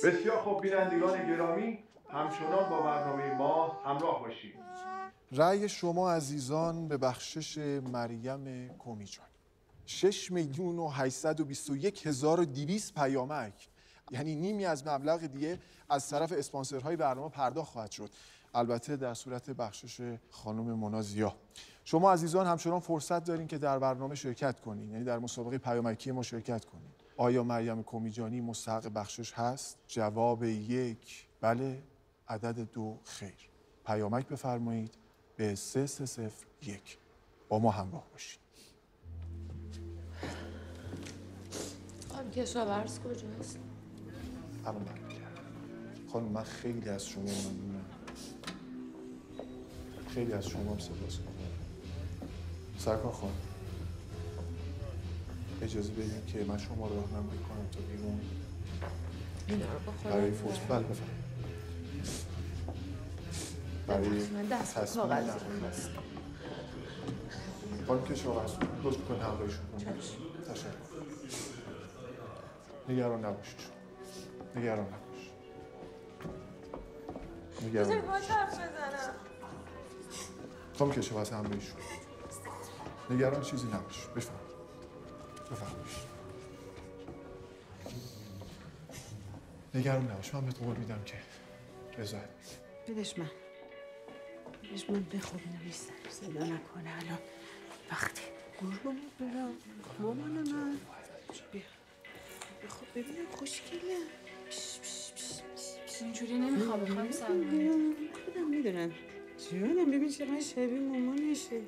بسیار خوب بینندگان گرامی، همچنان با برنامه ما همراه باشید. رأی شما عزیزان به بخشش مریم کمیجان 6,821,200 پیامک، یعنی نیمی از مبلغ دیگه از طرف اسپانسرهای برنامه پرداخت خواهد شد، البته در صورت بخشش خانم منازیا. شما عزیزان همچنان فرصت دارین که در برنامه شرکت کنین، یعنی در مسابقه پیامکی ما شرکت کنین. آیا مریم کمیجانی مستحق بخشش هست؟ جواب 1 بله، عدد 2 خیر. پیامک بفرمایید به 3301. با ما همراه باشید. خانم کشاورز کجاست؟ الان برمیگردم. خانم من خیلی از شما ممنونم. خیلی از شما هم سپاسگزارم. سرکار خانم اجازه بدید که من شما رو راهنمایی کنم تا بیرون. اینا رو با خودم برای فرصت بله بفرمایید. برای من دست به تصمیم کاغذ نهایی. خانم کشاورز لطف کنید همراهیشون کنید. تشکر. نگران نباشید. نگران نباشید. نگران بذارید نباشید. باید حرف بزنم. خانم کشاورز همراهیشون. نگران چیزی نباشید. بفرمایید. بفرمایید. نگران نباش، من بهت قول میدم که رضایت میدم. بدش من بخواب اینو بیشتر صدا نکنه الان وقتی قربونت برم مامان من بیا بخواب ببینم خوشگله اینجوری نمیخوام بخوام سلمانی خودم میدونم جونم ببین چقدر شبیه مامانشه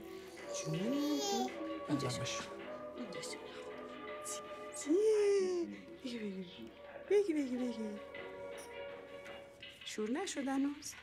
جونم اینجاش بگی شور نشد هنوز